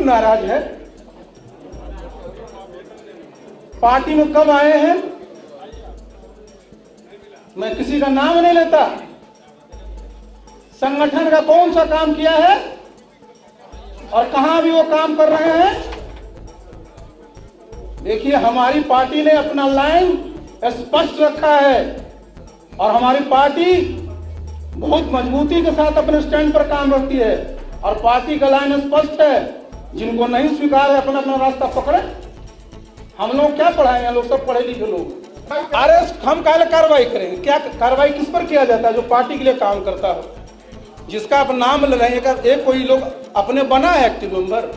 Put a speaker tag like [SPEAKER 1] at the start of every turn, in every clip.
[SPEAKER 1] क्यों नाराज है? पार्टी में कब आए हैं? मैं किसी का नाम नहीं लेता। संगठन का कौन सा काम किया है और कहां भी वो काम कर रहे हैं? देखिए, हमारी पार्टी ने अपना लाइन स्पष्ट रखा है और हमारी पार्टी बहुत मजबूती के साथ अपने स्टैंड पर काम रखती है और पार्टी का लाइन स्पष्ट है। जिनको नहीं स्वीकार है अपना अपना रास्ता पकड़े। हम लोग क्या पढ़ाएंगे? हम लोग सब पढ़े लिखे लोग। अरे हम काले कार्रवाई करेंगे? क्या कार्रवाई किस पर किया जाता है? जो पार्टी के लिए काम करता हो, जिसका आप नाम ले रहे हैं। एक कोई लोग अपने बना है एक्टिव मेंबर,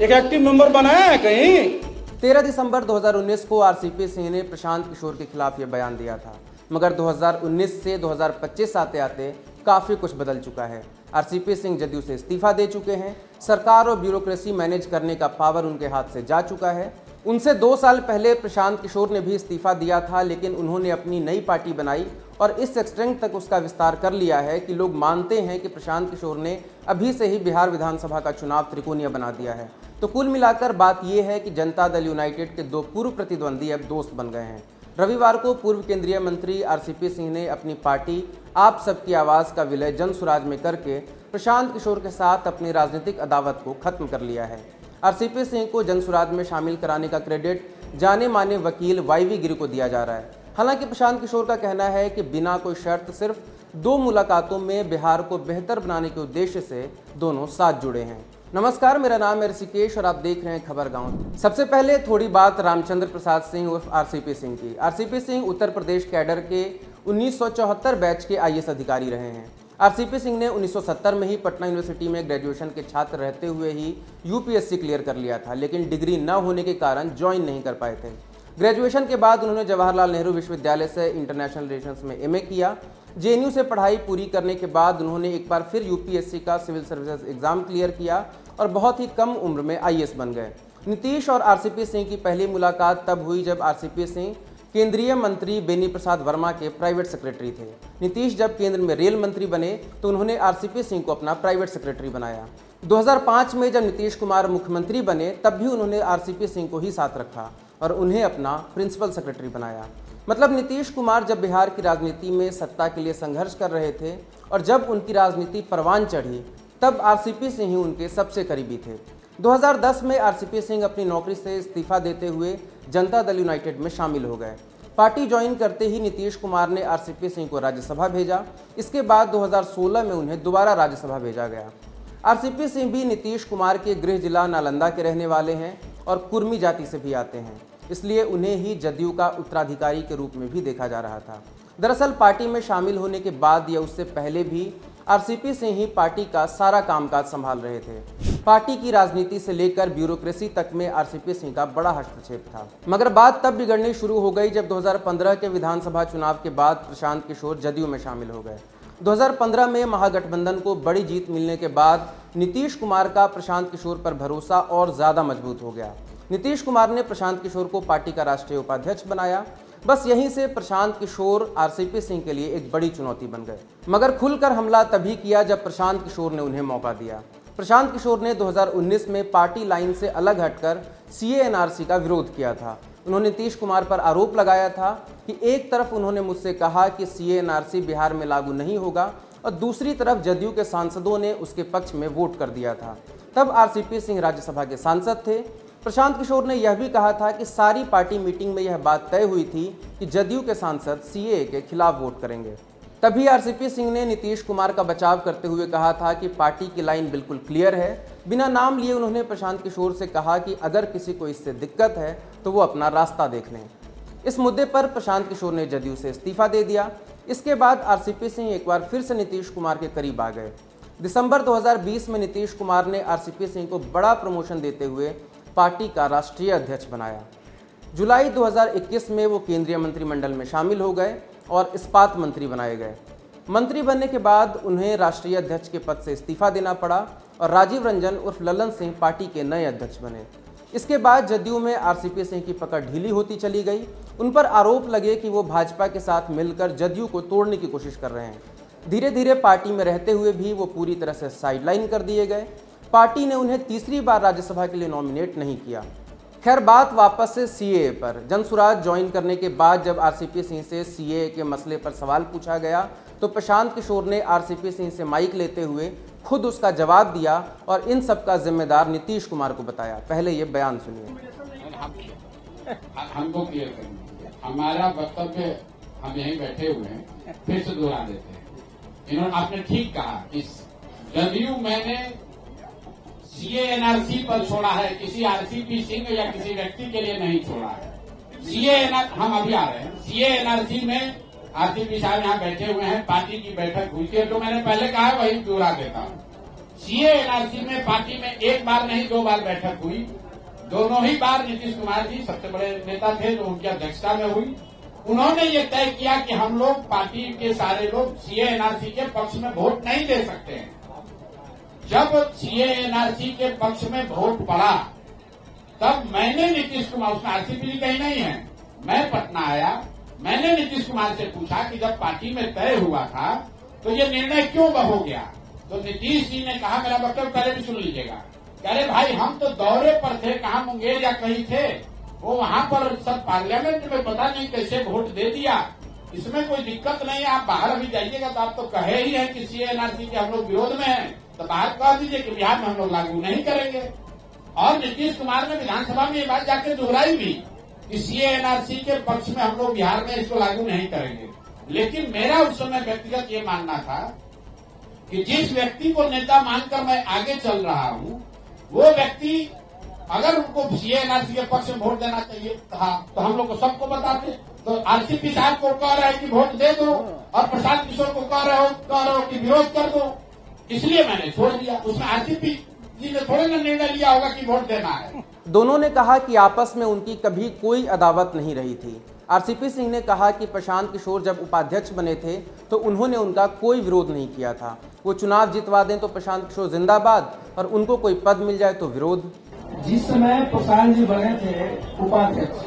[SPEAKER 1] एक एक्टिव मेंबर बनाया है कहीं?
[SPEAKER 2] 13 दिसंबर 2019 को आरसीपी सिंह ने प्रशांत किशोर के खिलाफ यह बयान दिया था, मगर 2019 से 2025 आते आते काफ़ी कुछ बदल चुका है। आरसीपी सिंह जदयू से इस्तीफा दे चुके हैं। सरकार और ब्यूरोक्रेसी मैनेज करने का पावर उनके हाथ से जा चुका है। उनसे 2 साल पहले प्रशांत किशोर ने भी इस्तीफा दिया था, लेकिन उन्होंने अपनी नई पार्टी बनाई और इस एक्सटेंट तक उसका विस्तार कर लिया है कि लोग मानते हैं कि प्रशांत किशोर ने अभी से ही बिहार विधानसभा का चुनाव त्रिकोणीय बना दिया है। तो कुल मिलाकर बात यह है कि जनता दल यूनाइटेड के 2 पूर्व प्रतिद्वंदी अब दोस्त बन गए हैं। रविवार को पूर्व केंद्रीय मंत्री आरसीपी सिंह ने अपनी पार्टी आप सबकी आवाज़ का विलय जनसुराज में करके प्रशांत किशोर के साथ अपनी राजनीतिक अदावत को खत्म कर लिया है। आरसीपी सिंह को जनसुराज में शामिल कराने का क्रेडिट जाने माने वकील वाईवी गिरी को दिया जा रहा है। हालांकि प्रशांत किशोर का कहना है कि बिना कोई शर्त सिर्फ 2 मुलाकातों में बिहार को बेहतर बनाने के उद्देश्य से दोनों साथ जुड़े हैं। नमस्कार, मेरा नाम है ऋषिकेश और आप देख रहे हैं खबर गांव। सबसे पहले थोड़ी बात रामचंद्र प्रसाद सिंह उर्फ आरसीपी सिंह की। आरसीपी सिंह उत्तर प्रदेश कैडर के 1974 बैच के आईएएस अधिकारी रहे हैं। आरसीपी सिंह ने 1970 में ही पटना यूनिवर्सिटी में ग्रेजुएशन के छात्र रहते हुए ही यूपीएससी क्लियर कर लिया था, लेकिन डिग्री न होने के कारण ज्वाइन नहीं कर पाए थे। ग्रेजुएशन के बाद उन्होंने जवाहरलाल नेहरू विश्वविद्यालय से इंटरनेशनल रिलेशंस में एमए किया। जेएनयू से पढ़ाई पूरी करने के बाद उन्होंने एक बार फिर यूपीएससी का सिविल सर्विसेज एग्जाम क्लियर किया और बहुत ही कम उम्र में आईएएस बन गए। नीतीश और आरसीपी सिंह की पहली मुलाकात तब हुई जब आरसीपी सिंह केंद्रीय मंत्री बेनी प्रसाद वर्मा के प्राइवेट सेक्रेटरी थे। नीतीश जब केंद्र में रेल मंत्री बने तो उन्होंने आरसीपी सिंह को अपना प्राइवेट सेक्रेटरी बनाया। 2005 में जब नीतीश कुमार मुख्यमंत्री बने तब भी उन्होंने आरसीपी सिंह को ही साथ रखा और उन्हें अपना प्रिंसिपल सेक्रेटरी बनाया। मतलब नीतीश कुमार जब बिहार की राजनीति में सत्ता के लिए संघर्ष कर रहे थे और जब उनकी राजनीति परवान चढ़ी तब आरसीपी सिंह ही उनके सबसे करीबी थे। 2010 में आरसीपी सिंह अपनी नौकरी से इस्तीफा देते हुए जनता दल यूनाइटेड में शामिल हो गए। पार्टी ज्वाइन करते ही नीतीश कुमार ने आरसीपी सिंह को राज्यसभा भेजा। इसके बाद 2016 में उन्हें दोबारा राज्यसभा भेजा गया। आरसीपी सिंह भी नीतीश कुमार के गृह जिला नालंदा के रहने वाले हैं और कुर्मी जाति से भी आते हैं, इसलिए उन्हें ही जदयू का उत्तराधिकारी के रूप में भी देखा जा रहा था। दरअसल पार्टी में शामिल होने के बाद या उससे पहले भी आरसीपी सिंह ही पार्टी का सारा कामकाज संभाल रहे थे। पार्टी की राजनीति से लेकर ब्यूरोक्रेसी तक में आरसीपी सिंह का बड़ा हस्तक्षेप था। मगर बात तब बिगड़नी शुरू हो गई जब 2015 के विधानसभा चुनाव के बाद प्रशांत किशोर जदयू में शामिल हो गए। 2015 में महागठबंधन को बड़ी जीत मिलने के बाद नीतीश कुमार का प्रशांत किशोर पर भरोसा और ज़्यादा मजबूत हो गया। नीतीश कुमार ने प्रशांत किशोर को पार्टी का राष्ट्रीय उपाध्यक्ष बनाया। बस यहीं से प्रशांत किशोर आरसीपी सिंह के लिए एक बड़ी चुनौती बन गए। मगर खुलकर हमला तभी किया जब प्रशांत किशोर ने उन्हें मौका दिया। प्रशांत किशोर ने 2019 में पार्टी लाइन से अलग हटकर सीएएनआरसी का विरोध किया था। उन्होंने नीतीश कुमार पर आरोप लगाया था कि एक तरफ उन्होंने मुझसे कहा कि सीएएनआरसी बिहार में लागू नहीं होगा और दूसरी तरफ जदयू के सांसदों ने उसके पक्ष में वोट कर दिया था। तब आरसीपी सिंह राज्यसभा के सांसद थे। प्रशांत किशोर ने यह भी कहा था कि सारी पार्टी मीटिंग में यह बात तय हुई थी कि जदयू के सांसद सीएए के खिलाफ वोट करेंगे। तभी आरसीपी सिंह ने नीतीश कुमार का बचाव करते हुए कहा था कि पार्टी की लाइन बिल्कुल क्लियर है। बिना नाम लिए उन्होंने प्रशांत किशोर से कहा कि अगर किसी को इससे दिक्कत है तो वो अपना रास्ता देख लें। इस मुद्दे पर प्रशांत किशोर ने जदयू से इस्तीफा दे दिया। इसके बाद आरसीपी सिंह एक बार फिर से नीतीश कुमार के करीब आ गए। दिसंबर 2020 में नीतीश कुमार ने आरसीपी सिंह को बड़ा प्रमोशन देते हुए पार्टी का राष्ट्रीय अध्यक्ष बनाया। जुलाई 2021 में वो केंद्रीय मंत्रिमंडल में शामिल हो गए और इस्पात मंत्री बनाए गए। मंत्री बनने के बाद उन्हें राष्ट्रीय अध्यक्ष के पद से इस्तीफा देना पड़ा और राजीव रंजन उर्फ ललन सिंह पार्टी के नए अध्यक्ष बने। इसके बाद जदयू में आरसीपी सिंह की पकड़ ढीली होती चली गई। उन पर आरोप लगे कि वो भाजपा के साथ मिलकर जदयू को तोड़ने की कोशिश कर रहे हैं। धीरे धीरे पार्टी में रहते हुए भी वो पूरी तरह से साइडलाइन कर दिए गए। पार्टी ने उन्हें तीसरी बार राज्यसभा के लिए नॉमिनेट नहीं किया। खैर, बात वापस से सीएए पर। जनसुराज ज्वाइन करने के बाद जब आरसीपी सिंह से सीएए के मसले पर सवाल पूछा गया तो प्रशांत किशोर ने आरसीपी सिंह से माइक लेते हुए खुद उसका जवाब दिया और इन सब का जिम्मेदार नीतीश कुमार को बताया। पहले ये बयान सुनिए।
[SPEAKER 3] हमको क्लियर करेंगे, हमारा वक्तव्य हम यहीं बैठे हुए हैं, फिर से दोहरा देते हैं। इन्होंने आपने ठीक कहा, इस जदयू मैंने सीए एनआरसी पर छोड़ा है, किसी आरसीपी सिंह या किसी व्यक्ति के लिए नहीं छोड़ा है। सीए हम अभी आ रहे हैं, सीए एनआरसी में आरसीपी साहब यहाँ बैठे हुए हैं, पार्टी की बैठक हुई थी, जो मैंने पहले कहा है वही दोहरा देता हूँ। सीए एनआरसी में पार्टी में एक बार नहीं 2 बार बैठक हुई, दोनों ही बार नीतीश कुमार जी सबसे बड़े नेता थे जो उनकी अध्यक्षता में हुई। उन्होंने ये तय किया कि हम लोग पार्टी के सारे लोग सीए एनआरसी के पक्ष में वोट नहीं दे सकते हैं। जब सीए एनआरसी के पक्ष में वोट पड़ा तब मैंने नीतीश कुमार, उसमें आरसीपी कहीं नहीं है, मैं पटना आया, मैंने नीतीश कुमार से पूछा कि जब पार्टी में तय हुआ था तो ये निर्णय क्यों हो गया। तो नीतीश जी ने कहा, मेरा वक्तव्य पहले भी सुन लीजिएगा, अरे भाई हम तो दौरे पर थे, कहाँ मुंगेर या कहीं थे, वो वहां पर सब पार्लियामेंट में पता नहीं कैसे वोट दे दिया, इसमें कोई दिक्कत नहीं है। आप बाहर अभी जाइएगा तो आप तो कहे ही हैं कि सीए एनआरसी के हम लोग विरोध में हैं, तो बाहर कह दीजिए कि बिहार में हम लोग लागू नहीं करेंगे। और नीतीश कुमार ने विधानसभा में ये बात जाके दोहराई भी कि सीए एनआरसी के पक्ष में हम लोग बिहार में इसको लागू नहीं करेंगे। लेकिन मेरा उस समय व्यक्तिगत ये मानना था कि जिस व्यक्ति को नेता मानकर मैं आगे चल रहा हूं, वो व्यक्ति अगर उनको सीए एनआरसी के पक्ष में वोट देना चाहिए था तो हम लोग को सबको बताते। तो आरसीपी साहब को कह रहे हैं कि वोट दे दो और प्रशांत किशोर को कह रहे हो कि विरोध कर दो, इसलिए मैंने छोड़ दिया। उसमें आरसीपी जी ने थोड़े ना निर्णय लिया होगा कि वोट देना है।
[SPEAKER 2] दोनों ने कहा कि आपस में उनकी कभी कोई अदावत नहीं रही थी। आरसीपी सिंह ने कहा कि प्रशांत किशोर जब उपाध्यक्ष बने थे तो उन्होंने उनका कोई विरोध नहीं किया था। वो चुनाव जितवा दें तो प्रशांत किशोर जिंदाबाद और उनको कोई पद मिल जाए तो विरोध।
[SPEAKER 4] जिस समय प्रशांत जी बने थे उपाध्यक्ष,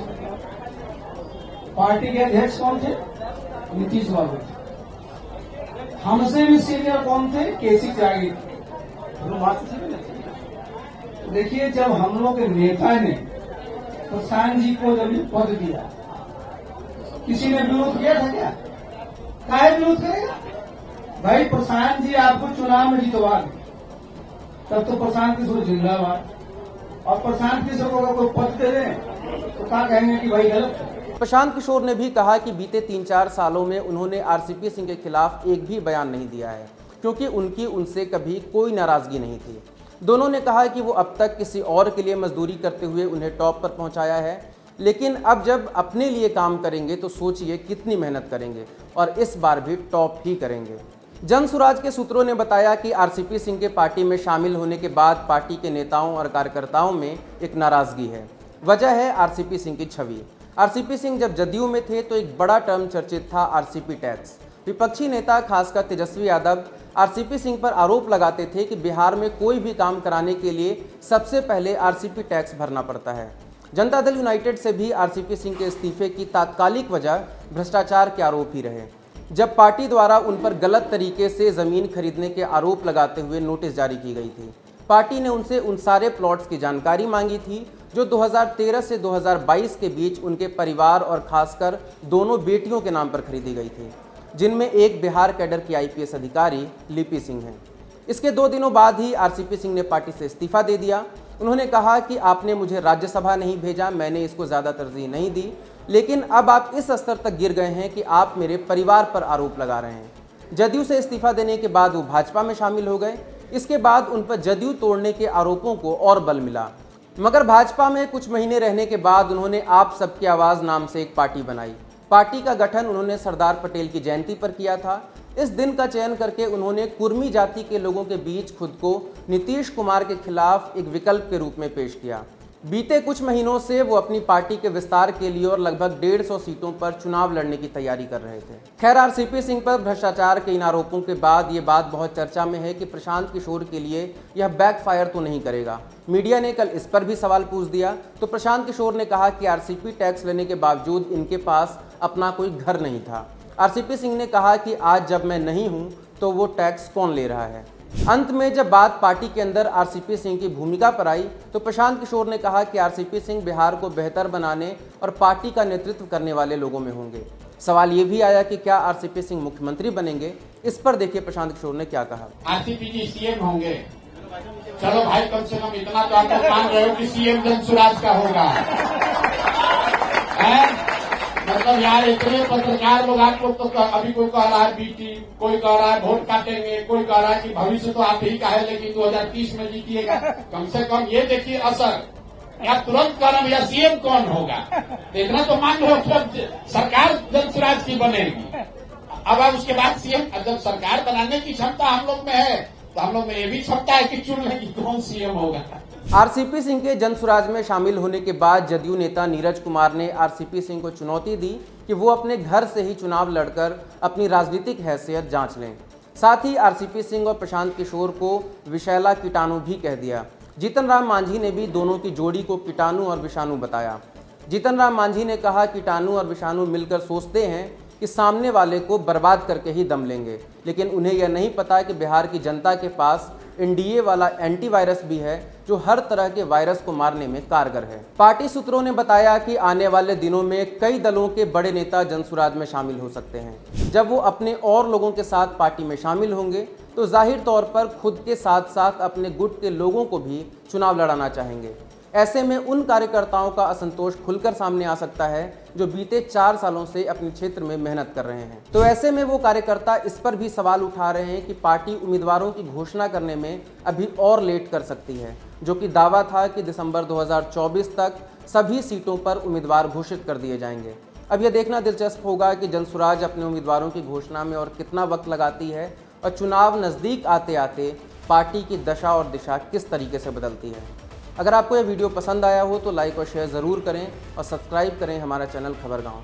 [SPEAKER 4] पार्टी के अध्यक्ष कौन थे? नीतीश बाबू। हमसे भी सीनियर कौन थे? केसी त्यागी। देखिए, जब हम लोग के नेता ने प्रशांत जी को जब पद दिया, किसी ने विरोध किया था क्या? काहे विरोध करेगा भाई? प्रशांत जी आपको चुनाव में जितवा दें, तब तो प्रशांत किशोर जिंदाबाद। और प्रशांत किशोर को अगर कोई पद दे दें तो क्या कहेंगे कि भाई गलत है।
[SPEAKER 2] प्रशांत किशोर ने भी कहा कि बीते 3-4 सालों में उन्होंने आरसीपी सिंह के खिलाफ एक भी बयान नहीं दिया है, क्योंकि उनकी उनसे कभी कोई नाराजगी नहीं थी। दोनों ने कहा कि वो अब तक किसी और के लिए मजदूरी करते हुए उन्हें टॉप पर पहुंचाया है, लेकिन अब जब अपने लिए काम करेंगे तो सोचिए कितनी मेहनत करेंगे और इस बार भी टॉप ही करेंगे। जनसुराज के सूत्रों ने बताया कि आरसीपी सिंह के पार्टी में शामिल होने के बाद पार्टी के नेताओं और कार्यकर्ताओं में एक नाराजगी है। वजह है आरसीपी सिंह की छवि। आरसीपी सिंह जब जदयू में थे तो एक बड़ा टर्म चर्चित था आरसीपी टैक्स। विपक्षी नेता खासकर तेजस्वी यादव आरसीपी सिंह पर आरोप लगाते थे कि बिहार में कोई भी काम कराने के लिए सबसे पहले आरसीपी टैक्स भरना पड़ता है। जनता दल यूनाइटेड से भी आरसीपी सिंह के इस्तीफे की तात्कालिक वजह भ्रष्टाचार के आरोप ही रहे, जब पार्टी द्वारा उन पर गलत तरीके से जमीन खरीदने के आरोप लगाते हुए नोटिस जारी की गई थी। पार्टी ने उनसे उन सारे प्लॉट्स की जानकारी मांगी थी जो 2013 से 2022 के बीच उनके परिवार और खासकर दोनों बेटियों के नाम पर खरीदी गई थी, जिनमें एक बिहार कैडर की आईपीएस अधिकारी लिपि सिंह हैं। इसके 2 दिनों बाद ही आरसीपी सिंह ने पार्टी से इस्तीफा दे दिया। उन्होंने कहा कि आपने मुझे राज्यसभा नहीं भेजा, मैंने इसको ज़्यादा तरजीह नहीं दी, लेकिन अब आप इस स्तर तक गिर गए हैं कि आप मेरे परिवार पर आरोप लगा रहे हैं। जदयू से इस्तीफा देने के बाद वो भाजपा में शामिल हो गए। इसके बाद उन पर जदयू तोड़ने के आरोपों को और बल मिला, मगर भाजपा में कुछ महीने रहने के बाद उन्होंने आप सबकी आवाज़ नाम से एक पार्टी बनाई। पार्टी का गठन उन्होंने सरदार पटेल की जयंती पर किया था। इस दिन का चयन करके उन्होंने कुर्मी जाति के लोगों के बीच खुद को नीतीश कुमार के खिलाफ एक विकल्प के रूप में पेश किया। बीते कुछ महीनों से वो अपनी पार्टी के विस्तार के लिए और लगभग 150 सीटों पर चुनाव लड़ने की तैयारी कर रहे थे। खैर, आरसीपी सिंह पर भ्रष्टाचार के इन आरोपों के बाद ये बात बहुत चर्चा में है कि प्रशांत किशोर के लिए यह बैकफायर तो नहीं करेगा। मीडिया ने कल इस पर भी सवाल पूछ दिया तो प्रशांत किशोर ने कहा कि आरसीपी टैक्स लेने के बावजूद इनके पास अपना कोई घर नहीं था। आरसीपी सिंह ने कहा कि आज जब मैं नहीं हूं तो वो टैक्स कौन ले रहा है। अंत में जब बात पार्टी के अंदर आरसीपी सिंह की भूमिका पर आई तो प्रशांत किशोर ने कहा कि आरसीपी सिंह बिहार को बेहतर बनाने और पार्टी का नेतृत्व करने वाले लोगों में होंगे। सवाल ये भी आया कि क्या आरसीपी सिंह मुख्यमंत्री बनेंगे। इस पर देखिए प्रशांत किशोर ने क्या कहा।
[SPEAKER 3] आरसीपी जी सीएम होंगे। चलो भाई, कम से कम इतना तो आप लोग मान रहे हो कि सीएम जनसुराज का होगा। मतलब यार इतने पत्रकार लोग आप लोग तो अभी कोई कह रहा है बीटी, कोई कह रहा है वोट काटेंगे, कोई कह रहा है कि भविष्य तो आप ही का है लेकिन 2030 में जीतिएगा। कम से कम ये देखिए असर, या तुरंत कह रहा भैया सीएम कौन होगा। इतना तो मान लो सरकार जनसुराज की बनेगी। अब उसके बाद सीएम, जब सरकार बनाने की क्षमता हम लोग में है तो हम लोग में ये भी क्षमता है कि चुन लें कि कौन सीएम होगा।
[SPEAKER 2] आरसीपी सिंह के जनसुराज में शामिल होने के बाद जदयू नेता नीरज कुमार ने आरसीपी सिंह को चुनौती दी कि वो अपने घर से ही चुनाव लड़कर अपनी राजनीतिक हैसियत जांच लें। साथ ही आरसीपी सिंह और प्रशांत किशोर को विषैला कीटाणु भी कह दिया। जीतन राम मांझी ने भी दोनों की जोड़ी को कीटाणु और विषाणु बताया। जीतन राम मांझी ने कहा, कीटाणु और विषाणु मिलकर सोचते हैं कि सामने वाले को बर्बाद करके ही दम लेंगे, लेकिन उन्हें यह नहीं पता कि बिहार की जनता के पास एनडीए वाला एंटीवायरस भी है जो हर तरह के वायरस को मारने में कारगर है। पार्टी सूत्रों ने बताया कि आने वाले दिनों में कई दलों के बड़े नेता जनसुराज में शामिल हो सकते हैं। जब वो अपने और लोगों के साथ पार्टी में शामिल होंगे तो जाहिर तौर पर खुद के साथ साथ अपने गुट के लोगों को भी चुनाव लड़ाना चाहेंगे। ऐसे में उन कार्यकर्ताओं का असंतोष खुलकर सामने आ सकता है जो बीते 4 सालों से अपने क्षेत्र में मेहनत कर रहे हैं। तो ऐसे में वो कार्यकर्ता इस पर भी सवाल उठा रहे हैं कि पार्टी उम्मीदवारों की घोषणा करने में अभी और लेट कर सकती है, जो कि दावा था कि दिसंबर 2024 तक सभी सीटों पर उम्मीदवार घोषित कर दिए जाएंगे। अब यह देखना दिलचस्प होगा कि जनसुराज अपने उम्मीदवारों की घोषणा में और कितना वक्त लगाती है और चुनाव नज़दीक आते आते पार्टी की दशा और दिशा किस तरीके से बदलती है। अगर आपको यह वीडियो पसंद आया हो तो लाइक और शेयर ज़रूर करें और सब्सक्राइब करें हमारा चैनल खबरगांव।